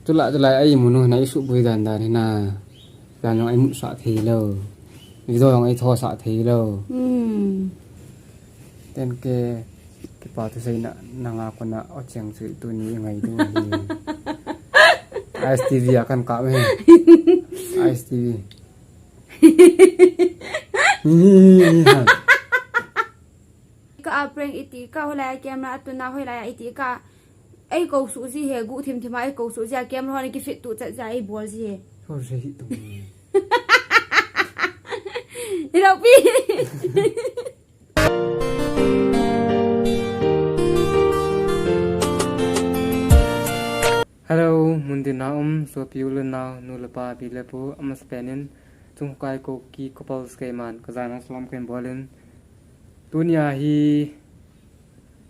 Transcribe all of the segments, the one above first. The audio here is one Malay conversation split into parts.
จุละไอ้หมุนไหนสุบุยดันดานี่นาการของไอ้มุสะทีเลยวิดีโอของไอ้ทอสะทีเลยเต้นเกปาตุเซนะนางอาคนน่ะเอาเชียงสื่อตัวนี้ยังไงด้วยไอสตีวีakan kak mehไอสตีวีก็อาเปรงอิติก็เวลาเกมนะตัวน้าเวลาอิติก็ไอ้กูสูสิเฮกูทิมไอ้กูสูสิเกมเราเนี่ยกิฟิตตัวจะไอ้บอลสิเฮโอ้ใช่ตัวนี่เราพี่ฮัลโหลมุนตินาสวปิวเลนาวนูลปาบิเลปูสเปนินจุงกายKUKIกอลสเกมันกะจานัสลามเคนบอลินตุนยาฮี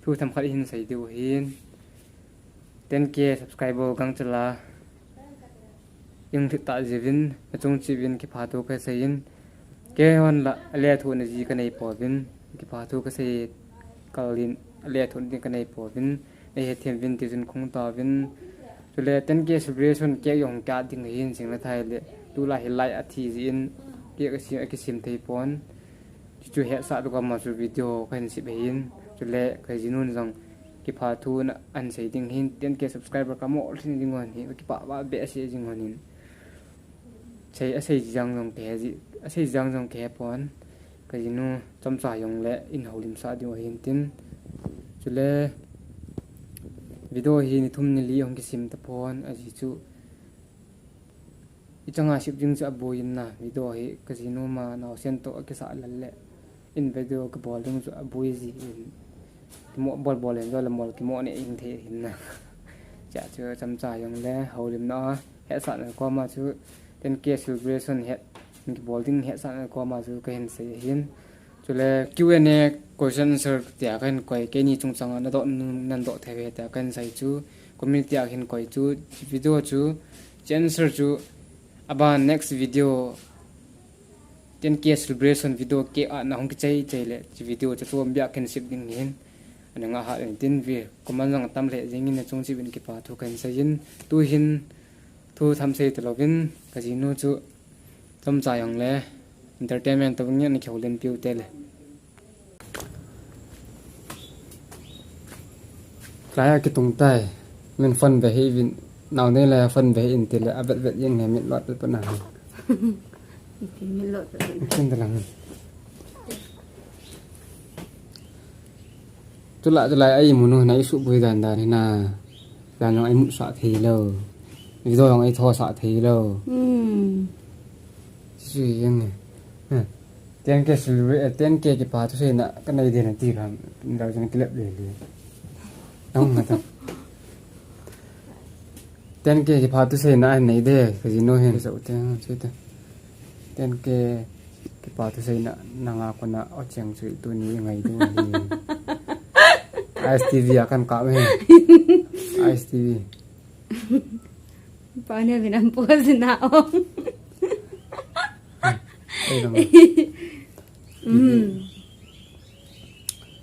ทูทำขัดหินใส่ดิวหิน10K subscriber กังจลายังติดตาจีวินจงจีวินกิพาตุกเสียนเกวันละเลียทุนจีกันในปอวินกิพาตุกเสียกาลินเลียทุนจีกันในปอวินในเหตุเทียมวินที่จนคงต่อวินจุเล10K celebrationเกี่ยวยงการดิ่งหินสิ่งละไทยเลยดูลายเห็นลายอาทิตย์อินเกี่ยกับสิ่งอักษิมไทยปอนจุเหตุสัตว์กับมาสู่วิดีโอเห็นสิบหินจุเลเคยจินุนจังกิพาทูนอันใส่ดิ่งหิน10K subscriber ก็หมดที่ดิ่งวันนี้กิพาว่าเบสดิ่งวันนี้ใช้ใช้จังจงแก่จิใช้จังจงแก่ปอนก็จินุจำสายงและอินหูลิมสาดิวหินตินจุเลวิดีโอหินทุ่มนิลีของกิสิมตะปอนอาจิจูอีจังอาชิบจึงจะบุยนะวิดีโอหิก็จินุมาหนาวเส้นโตกิสาลันเละอินวิดีโอก็บอลจึงจะบุยจิกิโมบอลเห็นด้วยละมอลกิโมเนี่ยอินเทหินนะจะเจอจำสายงและหูลิมเนาะแห่สัตว์ก็มาชู10K celebration het bowling het san ko ma zu ken se hin chule Q&A question answer tia kan koi ke ni chung chang na do nan do the ta kan sai chu community a hin koi chu video chu answer chu aba next video 10K celebration video ke a na hong ki chai le video chu tom bia ken sip ding hin ananga ha tin vi koman jang tam le jingin na chung chi bin ki pa thu kan sai hin tu hin thu tham sei tlo vin casino chu chom cha yong le entertainment to nge ni kholen piu te le klaya ki tung tai men fun ve hi vin naw ne la fun ve in te le abet vet yeng ne mit lot pa na mit lot kin da lang chula ai munu nai su bui dan da ni na dan ai mu sa thi loวิดีโอของไอ้ทอสะทีแล้วชื่อยังไง10K10K กี่ปาทุเรศน่ะก็ในเดือนที่ครับเราจะเก็บเลยน้องมาทำ10K กี่ปาทุเรศน่ะในเดือนก็จะโน้เห็นสุดที่สุด10K กี่ปาทุเรศน่ะนางอาคนน่ะเอาเชียงสื่อตัวนี้ยังไงด้วยไอสตีวีakan kak mehไอสตีวี Paano binampos na ako?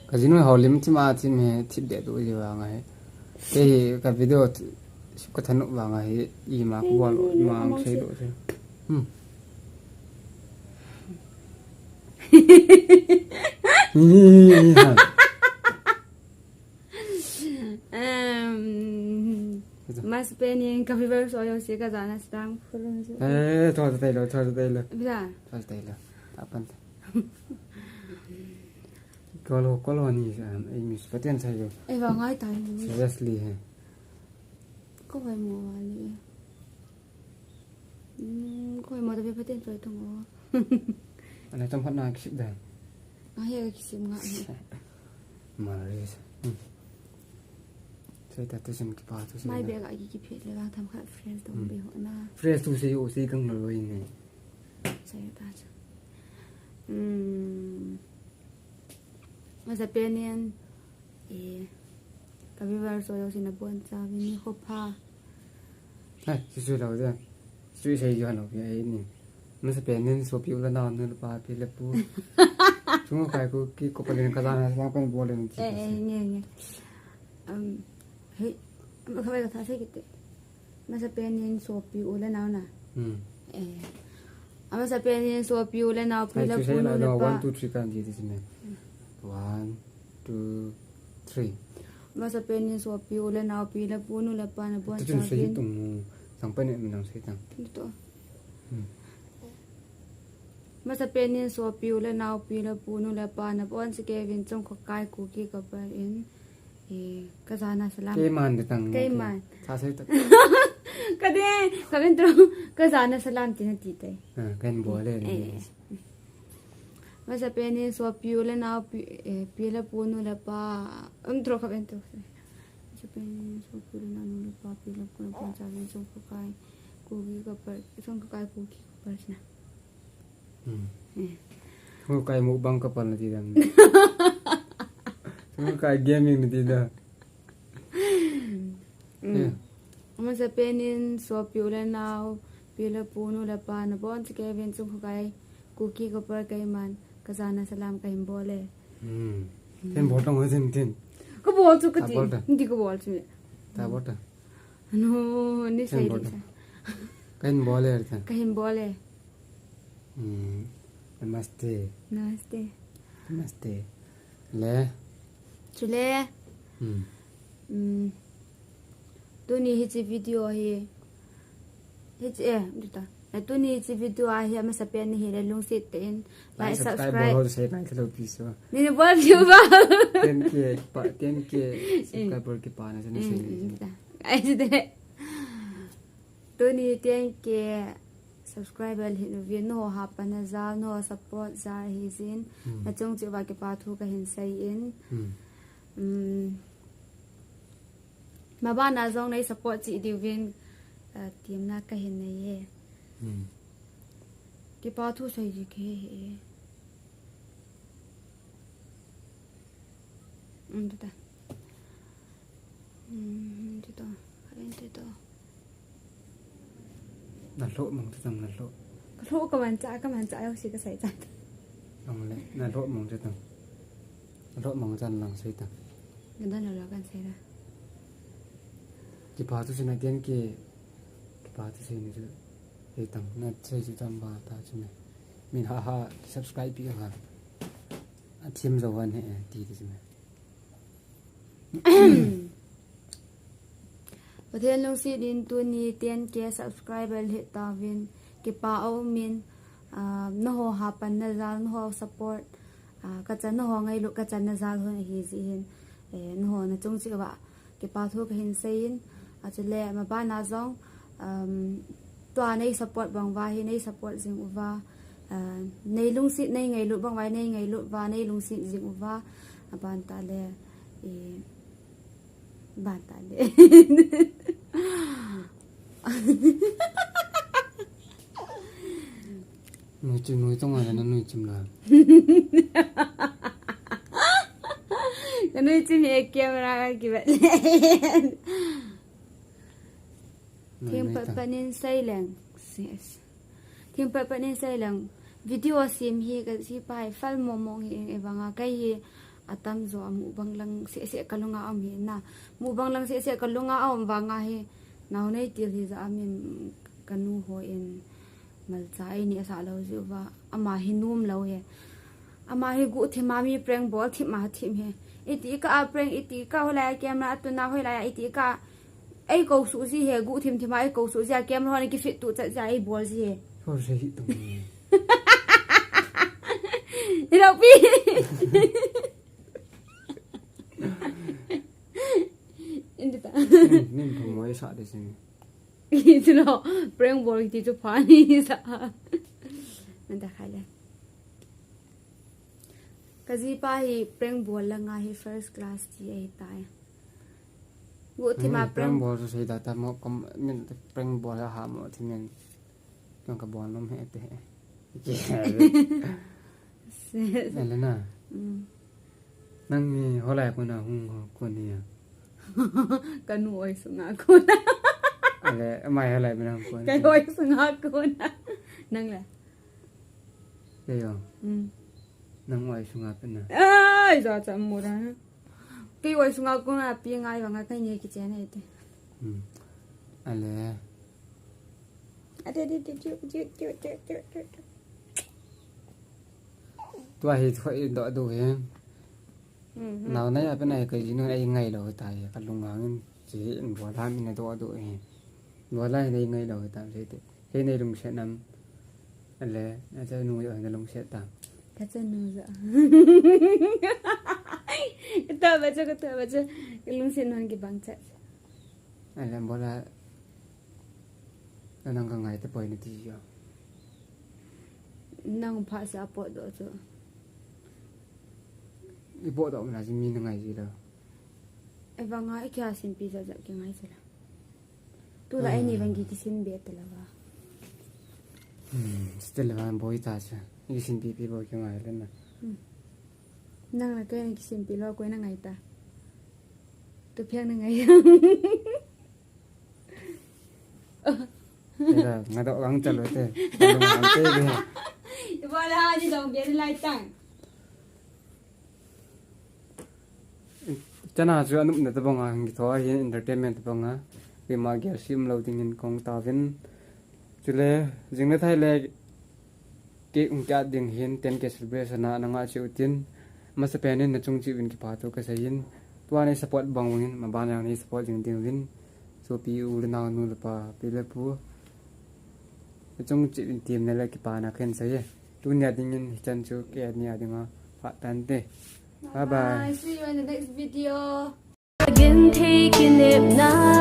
Kasi nung haulim tima atin may tip de do di ba ngay. Kaya ka video sip ka tanok ba ngay ima ko walo ima ang say do siya. Mas pening kami baru soal sih kan sana sedang kurang sih. Thor tayo. Bisa. Thor tayo. Tapan. Kalau ni ay mis patian sayo. Bang ay tayo. Seriously he. Ko phải mua ni. Ko phải mua tapi patian soal tu mua. Ano tempat nak kisip dah. Ay kisip ngak. Maris. Saya tak tahu ki pa tu saya. Mai beg lagi ki phet le bang tham khat fresh tu be ho na. Fresh tu saya usi kang loi ni. Saya tak. Masa penian kami baru soal sinabuan sa ni ko pa. Hai, susu lau dia. Susu saya jual lau biar ini. Masa penian so piu la na nu pa pi le pu. Cuma kai KUKI ko paling kadana sa kan boleh ni. เฮ้ยไม่เคยกับท่าใช่กี่ masa penin sopi ule nau na masa penin sopi ule nau pila punu le pa 1 2 3 kan di sini 1 2 3 masa penin sopi ule nau pila punu le pa na buat tu sih tung sampai ni menang sih tang itu masa penin sopi ule nau pila punu le pa na buat si Kevin trong KUKI KUKI kapal in kasana salam keman datang keman saya tak kade Kevin trong kasana salam tina titai kan boleh masa penin sopi ule nau pila punu le pa tro Kevin tro masa penin sopi ule nau le pa pila punu pa sabi trong KUKI KUKI kapal trong KUKI KUKI kapal na KUKI mukbang kapal nanti dah KUKI gaming nanti dah masa penin sopi ule nau pila punu le pa na bon si Kevin trong KUKI KUKI kapal kaiman kasana salam kahim boleh ten botong aja ten ko bol tu kati hindi ko bol tu tak botong no ni sai kan boleh kan kahim boleh namaste namaste namaste le chule tu ni hichi video hi hichi dita tu ni hichi video hi masa pen hi le lung sit ten like subscribe boleh saya nak kalau bisa ni bol view ba 10k subscriber ke pa na sana sih ai de tu ni 10k subscriber hin vi no ha pana za no support za hi zin na chung chu ba ke pa thu ka hin sai in ma ba na zong nei support chi di vin tiam na ka hin nei ye ke pa thu sai ji ke ta ta ai taนั่นโลมองจะตั้งนั่นโล โลกมันจ้าก็มันจ้าเอาสิก็ใส่จาน เอาเลยนั่นโลมองจะตั้งนั่นโลมองจันหลังใส่ตั้ง กันด้านเรากันใส่ละ กี่ปาตุสินะเดียนกี่ปาตุสินี่จะใส่ตั้งนั่นใส่จะจำบาตาใช่ไหมมีฮ่า subscribe พี่ค่ะทีมจะวันให้ดีใช่ไหมประเทศลงสิดินตัวนี้เตียนเก subscriber เฮตาวินกิปาเอามินนโฮฮาปันนาซาลนโฮ support กัจจันนโฮไงลูกกัจจันนาซาลคนฮีซีหินนโฮนะจงสิกว่ากิปาทุกหินเซียนอาจจะแลมาบ้านนาซองตัวใน support บางว่าให้ใน support จิงอุว่าในลุงสิในไงลูกบางไว้ในไงลูกว่าในลุงสิจิงอุว่าบ้านตาแลบ้านตาแลnuôi chim nuôi tông là nó nuôi chim là cái nuôi chim này camera cái vậy thiên bật nên xây làng thiên bật nên xây làng video xem hi cái gì bài film mong hi vanga cái hi atam zo mu banglang se kalunga am hi na mu banglang se kalunga am wanga hi naw nei til hi za amin kanu ho in mal chai ni sa lo ju wa ama hinum lo he ama hi gu thima mi prank ball thima thim he iti ka prank iti ka hola camera atuna hola iti ka ai ko su ji he gu thim thima ai ko su ja camera hone ki fit tu cha ja ai ball ji he thôi sẽ hit tung ni lo pi indita nên không mới sợ được gì itu lo prank ball itu funny sa nanda khala kazi pa hi prank ball la nga hi first class ti ai tai gu thi ma prank ball rồi sẽ đặt một com mình prank ball là ham một thì mình trong cái ball nó hết thế này là na năng mi hồi lại con nào hung con này kan nuôi sunga ko na ale mai hồi lại mình làm con kan nuôi sunga ko na nang la đây không năng ngoài xuống ngáp bên nào ai giờ chăm mua ra cái nuôi sunga ko na pi ngai và ngai cái gì cái chén này thế ale ada tua hi thoi do do he nào nãy bên này cái gì nữa đây ngày đầu tại cái lùng ngang chỉ bỏ tham mình do do he bỏ lại đây ngày đầu tại cái này lùng sẽ nằm ale nó sẽ nuôi ở cái lùng sẽ tạm cái chân nuôi rồi cái tờ cái lùng sẽ nuôi cái băng chạy ale bỏ lại nó đang ngày tới bơi nó đi rồi nang phá sa po do cho ibu đó là gì mình ngày gì đâu eva ngai kya sim pi za cái ngai sala tu la ai vangi ki sin be tala ba still van boy ta cha cái xin pi boy cái ngày lên nè nang la cái ki sim pi lo ko na ngai ta tu phiang na ngai đây là ngày đó gắng chân rồi thế gắng tê đi voilà đi dòng biệt lại tăng chana chu anum na tabanga ngi tho hi entertainment tabanga ke ma ge sim lo ding in kong ta vin chule jing na thai le ke ung ka ding hin ten ke celebration na nga chu tin ma se pen in na chung chi win ki pa to ka sayin tua ni support bang win ma ban yang ni support ding ding win so pi u le na nu le pa pi le pu chung chi win team ne le ki pa na khen sai tu nya ding in chan chu ke nya ding ma fa tan te bye bye see you in the next video Again taking it now.